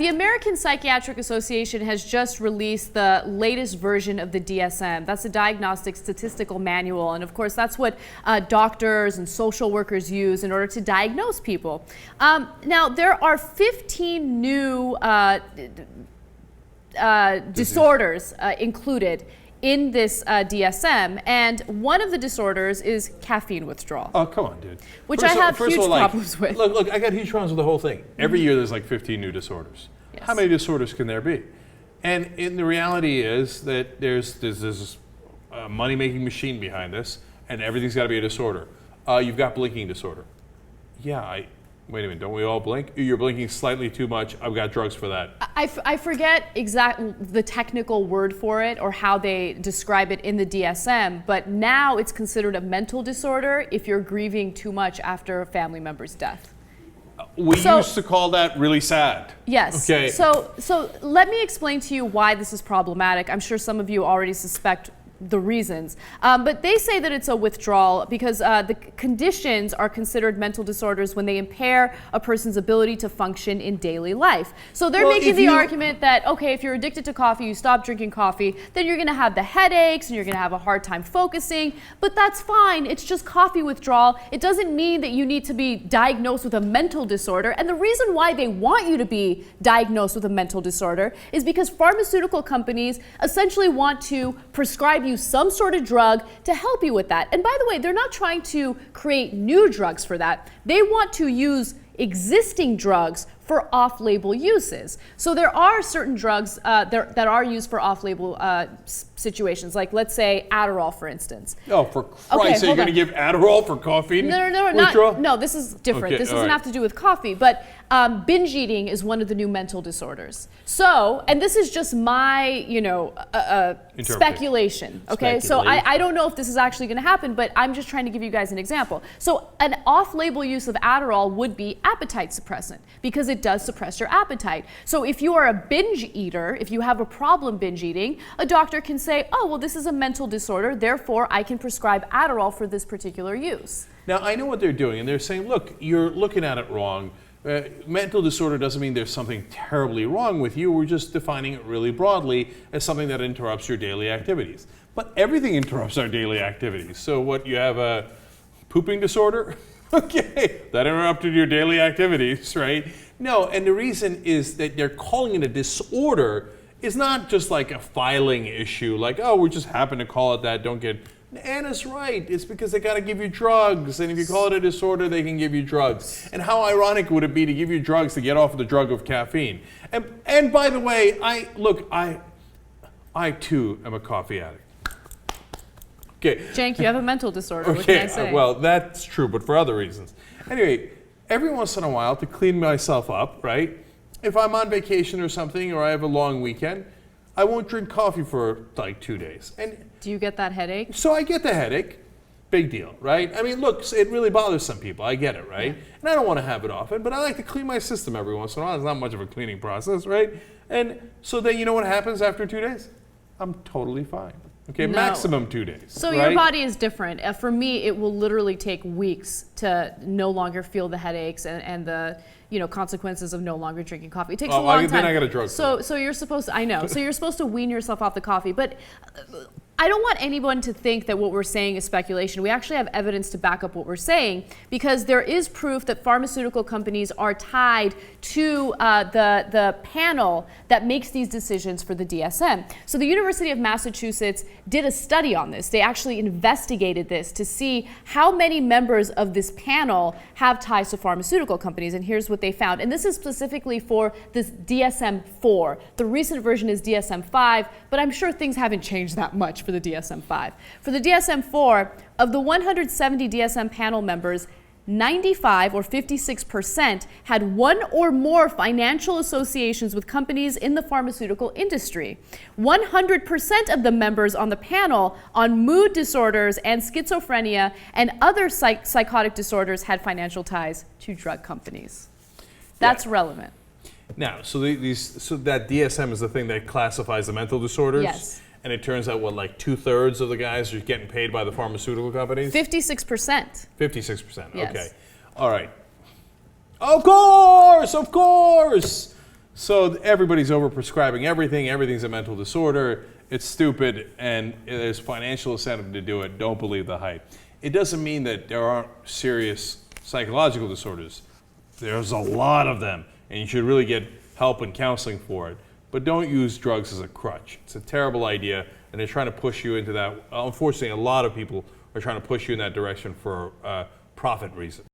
the American Psychiatric Association has just released the latest version of the DSM. That's the Diagnostic Statistical Manual. And of course, that's what doctors and social workers use in order to diagnose people. Now, there are 15 new disorders included in this DSM, and one of the disorders is caffeine withdrawal. Oh, come on, dude. Which I have huge problems with. Look, I got huge problems with the whole thing. Every year there's like 15 new disorders. Yes. How many disorders can there be? And the reality is that there's this money-making machine behind this, and everything's got to be a disorder. You've got blinking disorder. Yeah, wait a minute, don't we all blink? You're blinking slightly too much. I've got drugs for that. I forget exactly the technical word for it or how they describe it in the DSM, but now it's considered a mental disorder if you're grieving too much after a family member's death. We used to call that really sad. Yes. Okay. So let me explain to you why this is problematic. I'm sure some of you already suspect the reasons. But they say that it's a withdrawal because the conditions are considered mental disorders when they impair a person's ability to function in daily life. So they're making the argument that, okay, if you're addicted to coffee, you stop drinking coffee, then you're gonna have the headaches and you're gonna have a hard time focusing, but that's fine, it's just coffee withdrawal. It doesn't mean that you need to be diagnosed with a mental disorder. And the reason why they want you to be diagnosed with a mental disorder is because pharmaceutical companies essentially want to prescribe you some sort of drug to help you with that. And by the way, they're not trying to create new drugs for that. They want to use existing drugs for off-label uses. So there are certain drugs that are used for off-label situations, like let's say Adderall, for instance. Oh, for Christ's sake, you're going to give Adderall for caffeine? No, this is different. Okay, this doesn't have to do with coffee, but binge eating is one of the new mental disorders. So, and this is just my, speculation. Okay, so I don't know if this is actually going to happen, but I'm just trying to give you guys an example. So, an off-label use of Adderall would be appetite suppressant because it does suppress your appetite. So, if you are a binge eater, if you have a problem binge eating, a doctor can say, oh, well, this is a mental disorder, therefore I can prescribe Adderall for this particular use. Now, I know what they're doing, and they're saying, look, you're looking at it wrong. Mental disorder doesn't mean there's something terribly wrong with you. We're just defining it really broadly as something that interrupts your daily activities. But everything interrupts our daily activities. So what, you have a pooping disorder? Okay, that interrupted your daily activities, right? No, and the reason is that they're calling it a disorder is not just like a filing issue, like, oh, we just happen to call it that, don't get... Anna's right. It's because they got to give you drugs, and if you call it a disorder, they can give you drugs. And how ironic would it be to give you drugs to get off of the drug of caffeine? And by the way, I too am a coffee addict. Okay. Cenk, you have a mental disorder. What can I say? Well, that's true, but for other reasons. Anyway, every once in a while, to clean myself up, right? If I'm on vacation or something, or I have a long weekend, I won't drink coffee for like 2 days. And do you get that headache? So I get the headache. Big deal, right? I mean, look, it really bothers some people. I get it, right? Yeah. And I don't want to have it often, but I like to clean my system every once in a while. It's not much of a cleaning process, right? And so then you know what happens after 2 days? I'm totally fine. Okay, no. Maximum 2 days. So right? Your body is different. For me, it will literally take weeks to no longer feel the headaches and the consequences of no longer drinking coffee. It takes a long time. Then I got a drug. So you're supposed to, I know. So you're supposed to wean yourself off the coffee, but I don't want anyone to think that what we're saying is speculation. We actually have evidence to back up what we're saying because there is proof that pharmaceutical companies are tied to the panel that makes these decisions for the DSM. So the University of Massachusetts did a study on this. They actually investigated this to see how many members of this panel have ties to pharmaceutical companies, and here's what they found. And this is specifically for this DSM-4. The recent version is DSM-5, but I'm sure things haven't changed that much for the DSM-5. For the DSM-4, of the 170 DSM panel members, 95 or 56% had one or more financial associations with companies in the pharmaceutical industry. 100% of the members on the panel on mood disorders and schizophrenia and other psychotic disorders had financial ties to drug companies. That's relevant. Now, so that DSM is the thing that classifies the mental disorders? Yes. And it turns out, what, like 2/3 of the guys are getting paid by the pharmaceutical companies? 56%. 56%, yes. Okay. All right. Of course! So everybody's overprescribing everything. Everything's a mental disorder. It's stupid, and there's financial incentive to do it. Don't believe the hype. It doesn't mean that there aren't serious psychological disorders. There's a lot of them, and you should really get help and counseling for it. But don't use drugs as a crutch. It's a terrible idea, and they're trying to push you into that. Unfortunately, a lot of people are trying to push you in that direction for profit reasons.